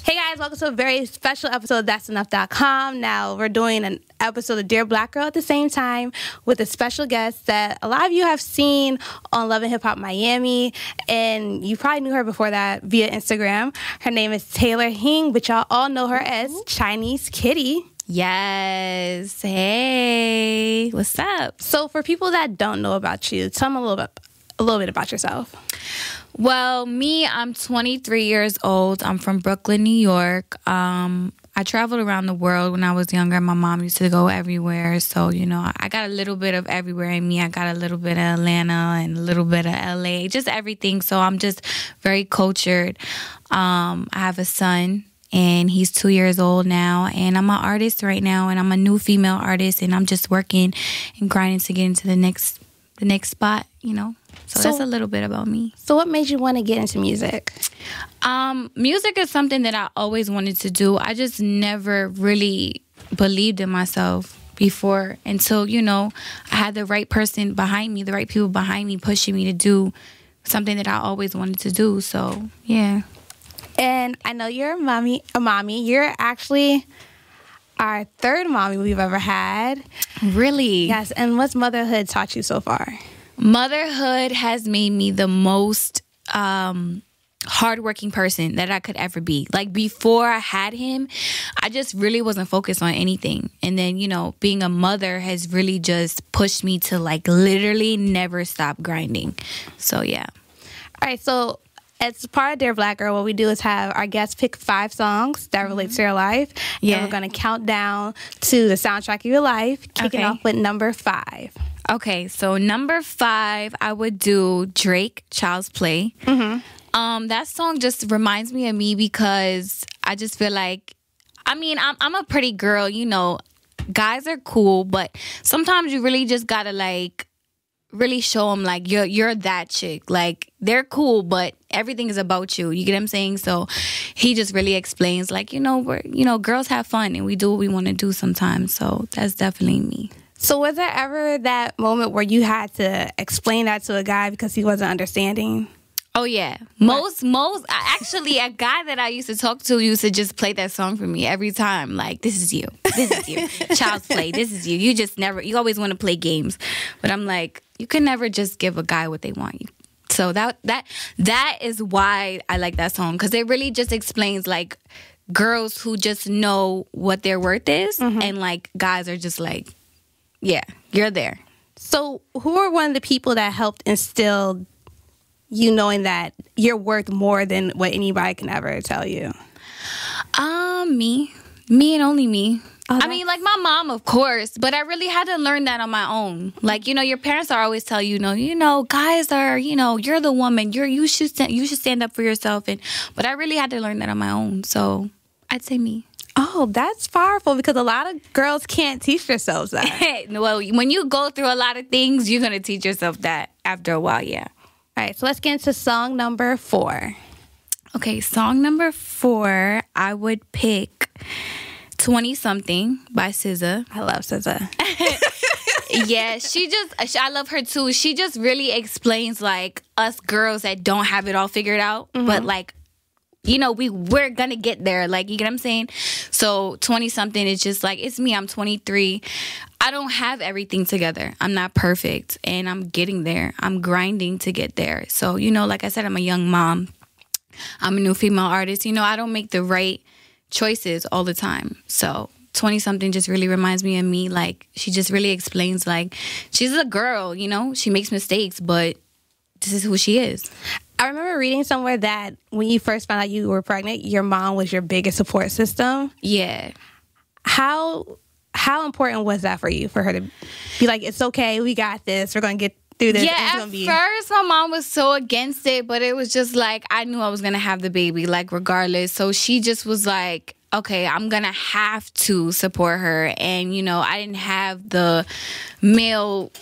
Hey guys, welcome to a very special episode of That's Enough.com. Now, we're doing an episode of Dear Black Girl at the same time with a special guest that a lot of you have seen on Love and Hip Hop Miami, and you probably knew her before that via Instagram. Her name is Taylor Hing, but y'all all know her as Chinese Kitty. Yes. Hey, what's up? So for people that don't know about you, tell them a little bit about yourself. Well, me, I'm 23 years old. I'm from Brooklyn, New York. I traveled around the world when I was younger. My mom used to go everywhere. So, you know, I got a little bit of everywhere in me. I got a little bit of Atlanta and a little bit of LA, just everything. So I'm just very cultured. I have a son, and he's 2 years old now. And I'm an artist right now, and I'm a new female artist. And I'm just working and grinding to get into the next spot, you know. So that's a little bit about me. So what made you want to get into music? Music is something that I always wanted to do. I just never really believed in myself before until, you know, I had the right person behind me, the right people behind me pushing me to do something that I always wanted to do. So, yeah. And I know you're a mommy. You're actually our third mommy we've ever had. Really? Yes. And what's motherhood taught you so far? Motherhood has made me the most hardworking person that I could ever be. Like, before I had him, I just really wasn't focused on anything. And then, you know, being a mother has really just pushed me to, like, literally never stop grinding. So, yeah. All right. So as part of Dear Black Girl, what we do is have our guests pick 5 songs that relate to their life. Yeah. And we're going to count down to the soundtrack of your life, kicking off with number 5. Okay, so number 5, I would do Drake, Child's Play. Mm-hmm. That song just reminds me of me because I just feel like, I mean, I'm a pretty girl, you know. Guys are cool, but sometimes you really just gotta, like, really show them, like, you're that chick. Like, they're cool, but everything is about you. You get what I'm saying? So he just really explains, like, girls have fun and we do what we want to do sometimes. So that's definitely me. So was there ever that moment where you had to explain that to a guy because he wasn't understanding? Oh, yeah. Actually, a guy that I used to talk to used to just play that song for me every time. Like, this is you. This is you. Child's Play. This is you. You always want to play games. But I'm like, you can never just give a guy what they want. So that is why I like that song. Because it really just explains, like, girls who just know what their worth is. Mm-hmm. And, like, guys are just like, yeah, you're there. So who are one of the people that helped instill you knowing that you're worth more than what anybody can ever tell you? Me and only me. I mean, like, my mom, of course, but I really had to learn that on my own. Like, you know, your parents are always tell you, guys are, you're the woman. You should stand up for yourself. But I really had to learn that on my own. So I'd say me. Oh, that's powerful because a lot of girls can't teach themselves that. Well, when you go through a lot of things, you're going to teach yourself that after a while, yeah. All right, so let's get into song number 4. Okay, song number 4, I would pick 20-something by SZA. I love SZA. Yeah, I love her too. She just really explains, like, us girls that don't have it all figured out, mm-hmm. but, like, you know, we're gonna get there. Like, you get what I'm saying? So 20-something is just like, it's me. I'm 23. I don't have everything together. I'm not perfect. And I'm getting there. I'm grinding to get there. So, you know, like I said, I'm a young mom. I'm a new female artist. You know, I don't make the right choices all the time. So 20-something just really reminds me of me. Like, she just really explains, like, she's a girl, you know? She makes mistakes, but this is who she is. I remember reading somewhere that when you first found out you were pregnant, your mom was your biggest support system. Yeah. How important was that for you, for her to be like, it's okay, we got this, we're going to get through this? Yeah, at first my mom was so against it, but it was just like, I knew I was going to have the baby, like, regardless. So she just was like, okay, I'm going to have to support her. And, you know, I didn't have the male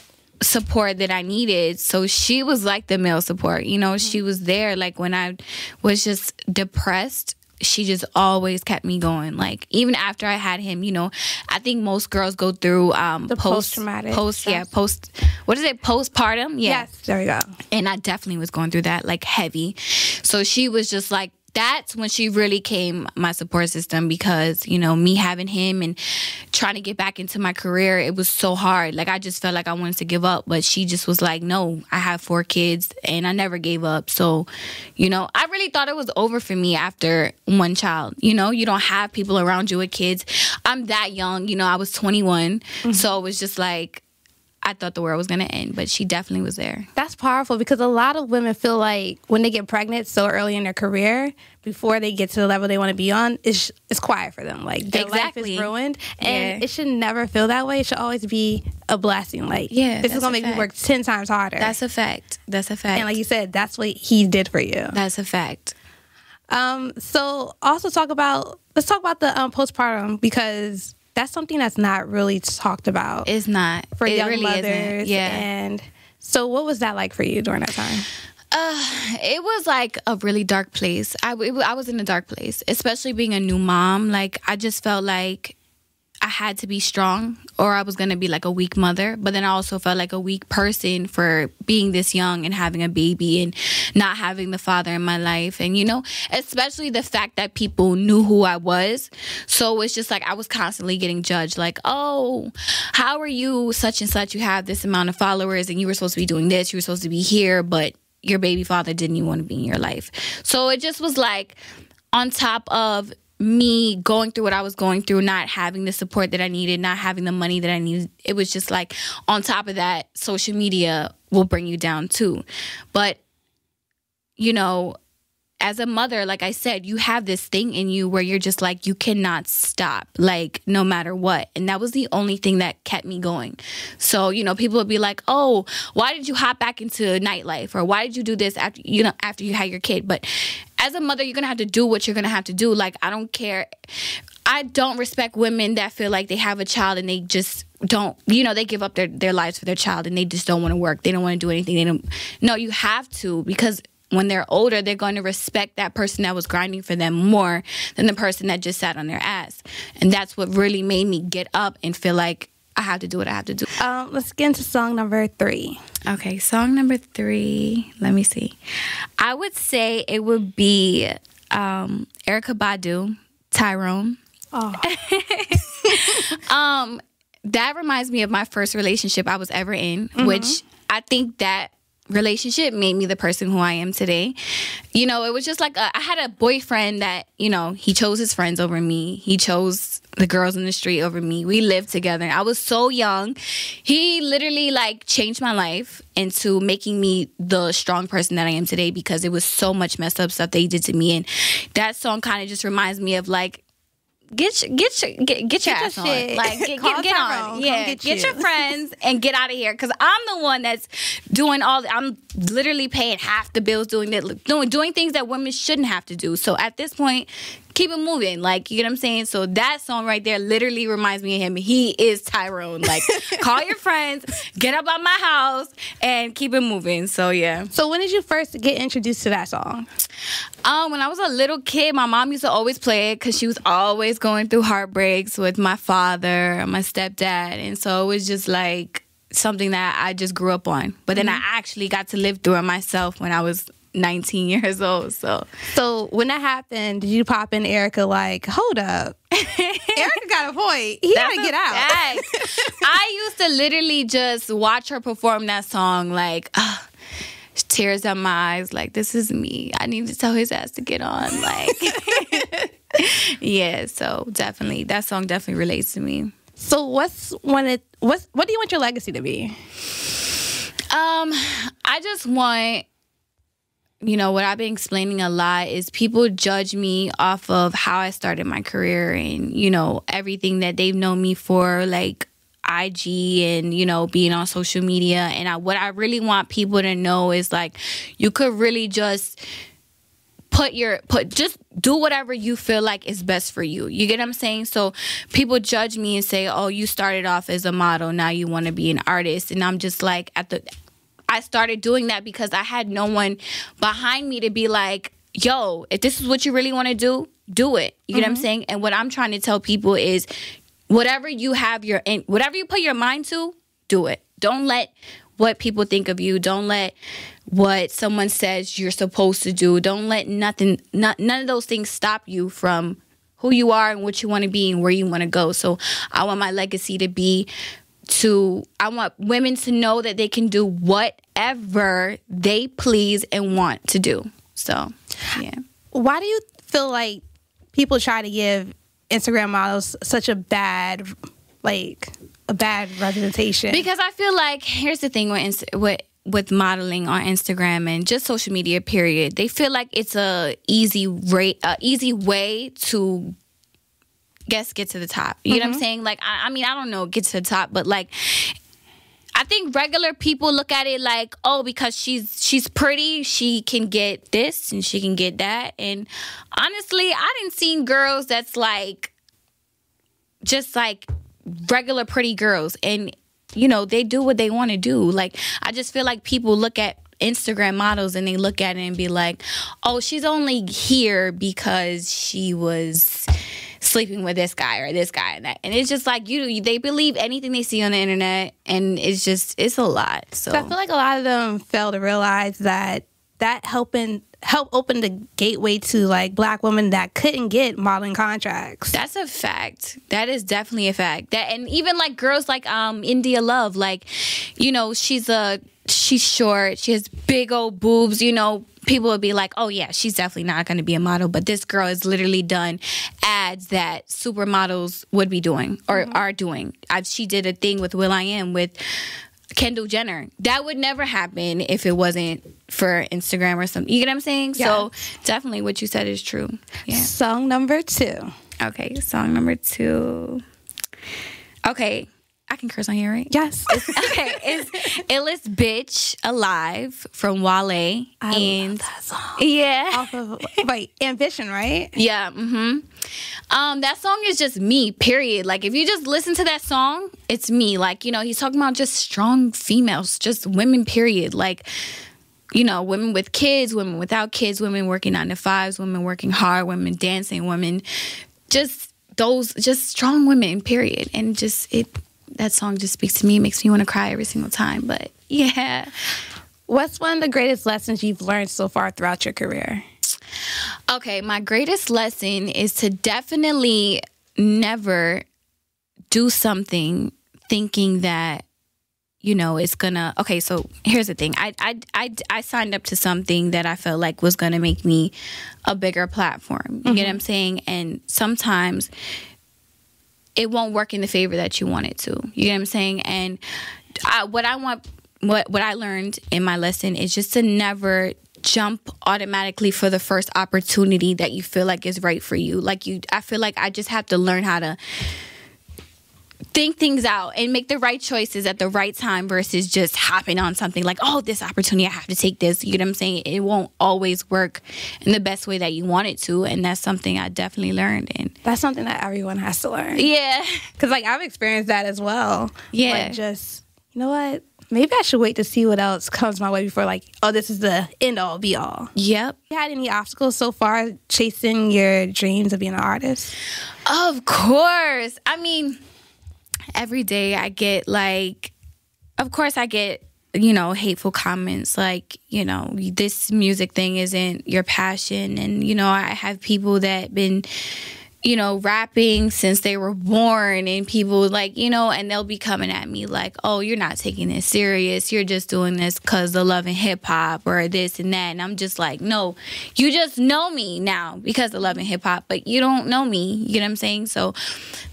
support that I needed, so she was like the male support, you know. She was there, like, when I was just depressed, she just always kept me going. Like, even after I had him, you know, I think most girls go through the post-traumatic postpartum. Yeah. Yes, there we go. And I definitely was going through that, like, heavy. So she was just like that's when she really came my support system, because, you know, me having him and trying to get back into my career, it was so hard. Like, I just felt like I wanted to give up, but she just was like, no, I have 4 kids and I never gave up. So, you know, I really thought it was over for me after one child. You know, you don't have people around you with kids. I'm that young, you know, I was 21. Mm-hmm. So it was just like, I thought the world was going to end, but she definitely was there. That's powerful, because a lot of women feel like when they get pregnant so early in their career, before they get to the level they want to be on, it's quiet for them. Like, their life is ruined. And it should never feel that way. It should always be a blessing. Like, this is going to make you work 10 times harder. That's a fact. That's a fact. And like you said, that's what he did for you. That's a fact. So also let's talk about the postpartum, because that's something that's not really talked about. It's not. For young really mothers. Isn't. Yeah. And so what was that like for you during that time? It was like a really dark place. I was in a dark place, especially being a new mom. Like, I just felt like I had to be strong, or I was going to be like a weak mother. But then I also felt like a weak person for being this young and having a baby and not having the father in my life. And, you know, especially the fact that people knew who I was. So it's just like I was constantly getting judged. Like, oh, how are you such and such? You have this amount of followers and you were supposed to be doing this. You were supposed to be here, but your baby father didn't even want to be in your life. So it just was like, on top of me going through what I was going through, not having the support that I needed, not having the money that I needed, it was just like, on top of that, social media will bring you down too. But, you know, as a mother, like I said, you have this thing in you where you're just like, you cannot stop, like, no matter what. And that was the only thing that kept me going. So, you know, people would be like, oh, why did you hop back into nightlife? Or why did you do this after you had your kid? But as a mother, you're going to have to do what you're going to have to do. Like, I don't care. I don't respect women that feel like they have a child and they just don't, you know, they give up their lives for their child and they just don't want to work. They don't want to do anything. No, you have to, because when they're older, they're going to respect that person that was grinding for them more than the person that just sat on their ass. And that's what really made me get up and feel like I have to do what I have to do. Let's get into song number 3. Okay, song number 3. Let me see. I would say it would be Erykah Badu, Tyrone. Oh. That reminds me of my first relationship I was ever in, which I think that relationship made me the person who I am today. You know, it was just like I had a boyfriend that, you know, he chose his friends over me. He chose the girls in the street over me. We lived together. I was so young. He literally like changed my life into making me the strong person that I am today, because it was so much messed up stuff that he did to me. And that song kind of just reminds me of like, Get your ass on. Like, get on. Yeah, get your friends and get out of here. Because I'm the one that's doing I'm literally paying half the bills, doing things that women shouldn't have to do. So at this point, keep it moving. Like, you know what I'm saying? So that song right there literally reminds me of him. He is Tyrone. Like, call your friends, get up out my house, and keep it moving. So, yeah. So when did you first get introduced to that song? When I was a little kid, my mom used to always play it because she was always going through heartbreaks with my father and my stepdad. And so it was just like something that I just grew up on. But then I actually got to live through it myself when I was 19 years old. So when that happened, did you pop in Erykah like, hold up, Erykah got a point, he gotta get out? I used to literally just watch her perform that song like, tears down my eyes, like, this is me, I need to tell his ass to get on, like. Yeah, so definitely that song definitely relates to me. So what do you want your legacy to be? I just want, you know, what I've been explaining a lot is people judge me off of how I started my career and, you know, everything that they've known me for, like IG and, you know, being on social media. And what I really want people to know is, like, you could really just just do whatever you feel like is best for you. You get what I'm saying? So people judge me and say, oh, you started off as a model, now you want to be an artist. And I'm just like, I started doing that because I had no one behind me to be like, yo, if this is what you really want to do it. You get what I'm saying? And what I'm trying to tell people is, whatever you put your mind to, do it. Don't let what people think of you. Don't let what someone says you're supposed to do. Don't let none of those things stop you from who you are and what you want to be and where you want to go. So I want my legacy to be I want women to know that they can do whatever they please and want to do. So, yeah. Why do you feel like people try to give Instagram models such a bad representation? Because I feel like, here's the thing with modeling on Instagram and just social media, period. They feel like it's a easy way to get to the top. You know what I'm saying? Like, I mean, I don't know, get to the top, but like, I think regular people look at it like, oh, because she's pretty, she can get this and she can get that. And honestly, I didn't see girls that's like, just like regular pretty girls. And, you know, they do what they want to do. Like, I just feel like people look at Instagram models and they look at it and be like, oh, she's only here because she was sleeping with this guy or this guy and that. And it's just like, they believe anything they see on the internet, and it's a lot. So I feel like a lot of them fail to realize that help open the gateway to like Black women that couldn't get modeling contracts. That's a fact. That is definitely a fact. And even like girls like India Love, like, you know, she's short, she has big old boobs, you know, people would be like, oh yeah, she's definitely not going to be a model. But this girl has literally done ads that supermodels would be doing or are doing. She did a thing with will.i.am with Kendall Jenner. That would never happen if it wasn't for Instagram or something. You get what I'm saying? Yeah. So definitely what you said is true. Yeah. Song number 2. Okay, song number 2. Okay. I can curse on here, right? Yes. It's Illest Bitch Alive from Wale. I love that song. Yeah. Off of, Ambition, right? Yeah. That song is just me, period. Like, if you just listen to that song, it's me. Like, you know, he's talking about just strong females, just women, period. Like, you know, women with kids, women without kids, women working 9 to 5s, women working hard, women dancing, women just strong women, period. And that song just speaks to me, makes me want to cry every single time. But yeah. What's one of the greatest lessons you've learned so far throughout your career? Okay, my greatest lesson is to definitely never do something thinking that, you know, it's gonna. Okay, so here's the thing. I signed up to something that I felt like was gonna make me a bigger platform. You get what I'm saying? And sometimes it won't work in the favor that you want it to. You get what I'm saying? And what I learned in my lesson is just to never jump automatically for the first opportunity that you feel like is right for you. I feel like I just have to learn how to think things out and make the right choices at the right time versus just hopping on something like, oh, this opportunity, I have to take this. You know what I'm saying? It won't always work in the best way that you want it to. And that's something I definitely learned. And that's something that everyone has to learn. Yeah. Because, like, I've experienced that as well. Yeah. Like, just, you know what? Maybe I should wait to see what else comes my way before, like, oh, this is the end-all, be-all. Yep. You had any obstacles so far chasing your dreams of being an artist? Of course. I mean, every day I get, like, of course I get, you know, hateful comments like, you know, this music thing isn't your passion. And, you know, I have people that been, you know, rapping since they were born, and people like, you know, and they'll be coming at me like, oh, you're not taking this serious. You're just doing this because of Love and Hip Hop or this and that. And I'm just like, no, you just know me now because of Love and Hip Hop, but you don't know me. You know what I'm saying? So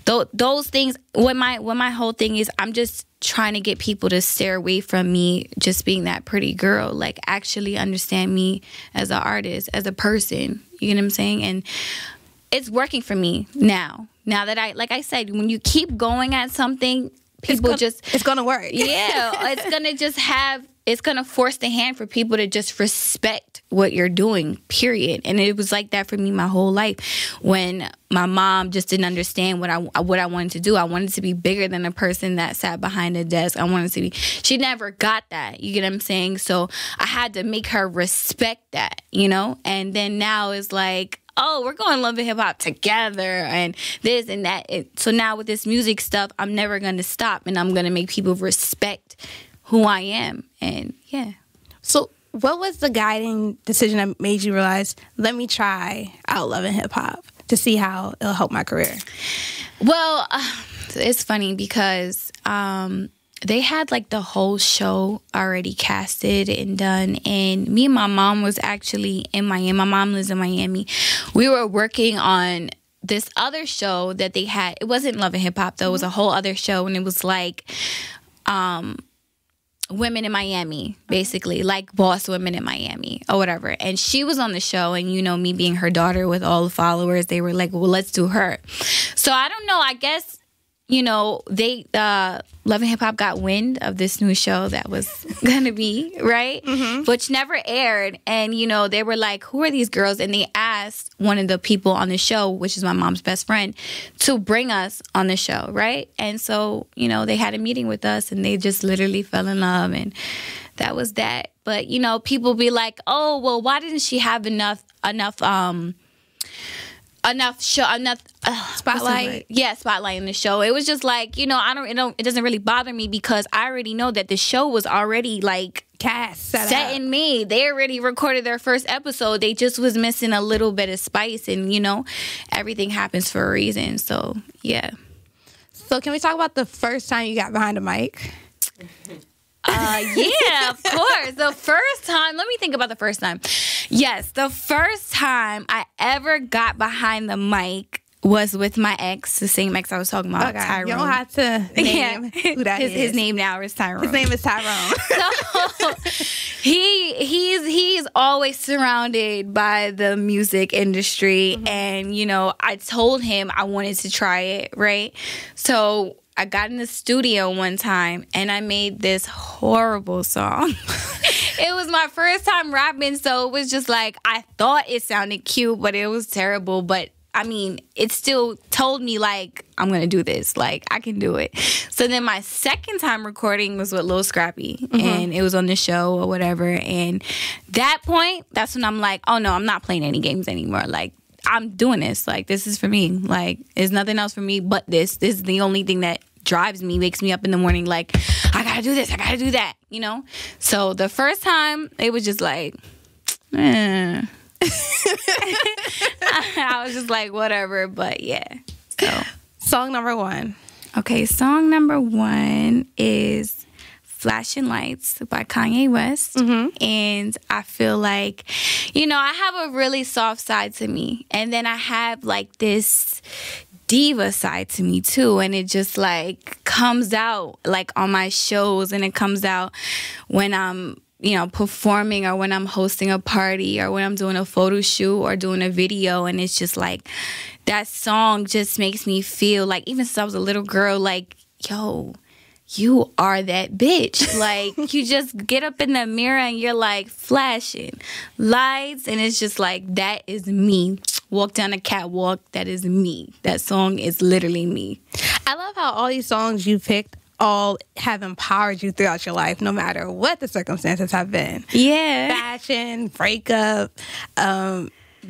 those things, what my whole thing is, I'm just trying to get people to stay away from me just being that pretty girl, like actually understand me as an artist, as a person. You know what I'm saying? And it's working for me now. Now that like I said, when you keep going at something, it's going to work. Yeah. It's going to force the hand for people to just respect what you're doing, period. And it was like that for me my whole life. When my mom just didn't understand what I wanted to do. I wanted to be bigger than a person that sat behind a desk. She never got that. You get what I'm saying? So I had to make her respect that, you know? And then now it's like, oh, we're going Love and Hip Hop together and this and that. So now with this music stuff, I'm never going to stop, and I'm going to make people respect who I am. And yeah. So what was the guiding decision that made you realize, let me try out Love and Hip Hop to see how it'll help my career? Well, it's funny because they had like the whole show already casted and done, and me and my mom was actually in Miami. My mom lives in Miami. We were working on this other show that they had. It wasn't Love and Hip Hop though. It was a whole other show, and it was like women in Miami, basically, like boss women in Miami or whatever. And she was on the show, and you know, me being her daughter with all the followers, they were like, well, let's do her. So I don't know, I guess, you know, they Love and Hip Hop got wind of this new show that was gonna be, right? Which never aired. And, you know, they were like, who are these girls? And they asked one of the people on the show, which is my mom's best friend, to bring us on the show, right? And so, you know, they had a meeting with us, and they just literally fell in love, and that was that. But, you know, people be like, oh, well, why didn't she have enough spotlight. Yeah, spotlight in the show. It was just like, you know, it doesn't really bother me because I already know that the show was already like Cast, set and made. They already recorded their first episode. They just was missing a little bit of spice, and you know, everything happens for a reason. So yeah. So can we talk about the first time you got behind a mic? Yeah, of course. The first time, let me think about the first time. Yes, the first time I ever got behind the mic was with my ex, the same ex I was talking about, Tyrone. You don't have to name who that is. His name now is Tyrone. His name is Tyrone. So he's always surrounded by the music industry, and you know, I told him I wanted to try it, right? So I got in the studio one time and I made this horrible song. It was my first time rapping, so it was just like, I thought it sounded cute, but it was terrible. But I mean, it still told me like, I'm going to do this. Like, I can do it. So then my second time recording was with Lil Scrappy, and it was on the show or whatever. And that point, that's when I'm like, oh no, I'm not playing any games anymore. Like, I'm doing this. Like, this is for me. Like, there's nothing else for me but this. This is the only thing that drives me, wakes me up in the morning like, I gotta do this, I gotta do that, you know? So the first time, it was just like, I was just like, whatever, but yeah. So Song number one. Okay, song number one is Flashing Lights by Kanye West. And I feel like, you know, I have a really soft side to me. And then I have like this diva side to me too, and it just like comes out like on my shows, and it comes out when I'm, you know, performing, or when I'm hosting a party, or when I'm doing a photo shoot or doing a video. And it's just like, that song just makes me feel like, even since I was a little girl, like, yo, you are that bitch. Like, you just get up in the mirror and you're like flashing lights, and it's just like, that is me. Walk down a catwalk, that is me. That song is literally me. I love how all these songs you picked all have empowered you throughout your life, no matter what the circumstances have been. Yeah. Fashion, breakup,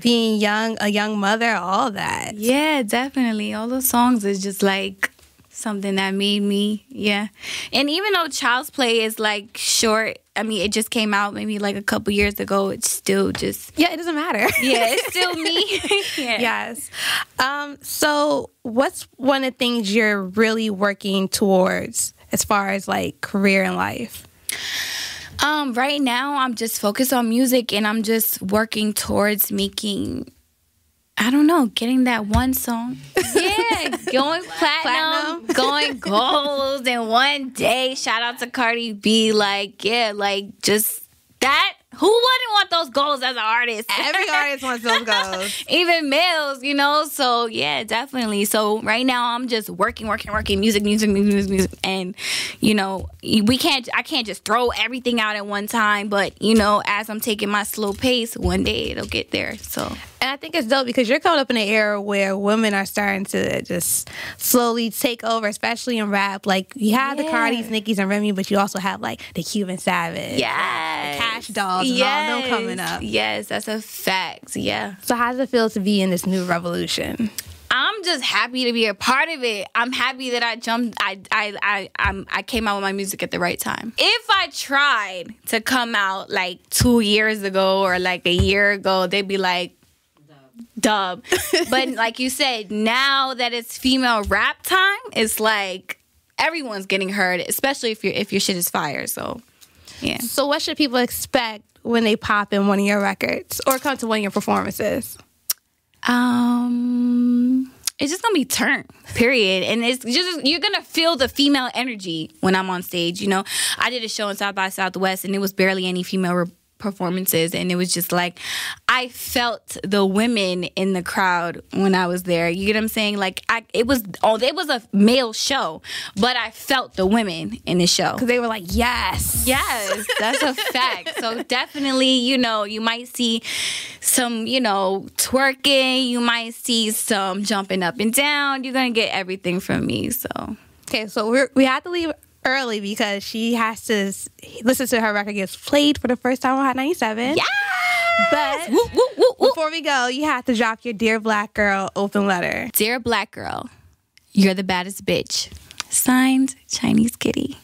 being young, a young mother, all that. Yeah, definitely. All those songs is just like something that made me, yeah. And even though Child's Play is like short, I mean, it just came out maybe like a couple years ago, it's still just... Yeah, it doesn't matter. Yeah, it's still me. Yeah. Yes. So what's one of the things you're really working towards as far as like career and life? Right now, I'm just focused on music, and I'm just working towards making... I don't know, getting that one song. Yeah, going platinum, going gold in one day. Shout out to Cardi B. Like, yeah, like just that. Who wouldn't want those goals as an artist? Every artist wants those goals. Even males, you know? So, yeah, definitely. So, right now, I'm just working, music. And, you know, I can't just throw everything out at one time. But, you know, as I'm taking my slow pace, one day it'll get there. So... And I think it's dope because you're coming up in an era where women are starting to just slowly take over, especially in rap. Like, you have the Cardis, Nickies, and Remy, but you also have, like, the Cuban Savage. Yes. The Cash Dolls and all them coming up. Yes, that's a fact. Yeah. So how does it feel to be in this new revolution? I'm just happy to be a part of it. I'm happy that I jumped. I came out with my music at the right time. If I tried to come out like 2 years ago or like a year ago, they'd be like, dub. But like you said, now that it's female rap time, it's like everyone's getting heard, especially if your shit is fire. So yeah. So what should people expect when they pop in one of your records or come to one of your performances? It's just gonna be turned, period. And it's just, you're gonna feel the female energy when I'm on stage. You know, I did a show in South by Southwest and it was barely any female performances, and it was just like I felt the women in the crowd when I was there. You get what I'm saying? Like it was a male show, but I felt the women in the show because they were like, yes, that's a fact. So definitely, you know, you might see some, you know, twerking, you might see some jumping up and down. You're gonna get everything from me. So okay, so we have to leave early because she has to listen to her record gets played for the first time on Hot 97. Yeah. But before we go, you have to drop your Dear Black Girl open letter. Dear Black Girl, you're the baddest bitch. Signed, Chinese Kitty.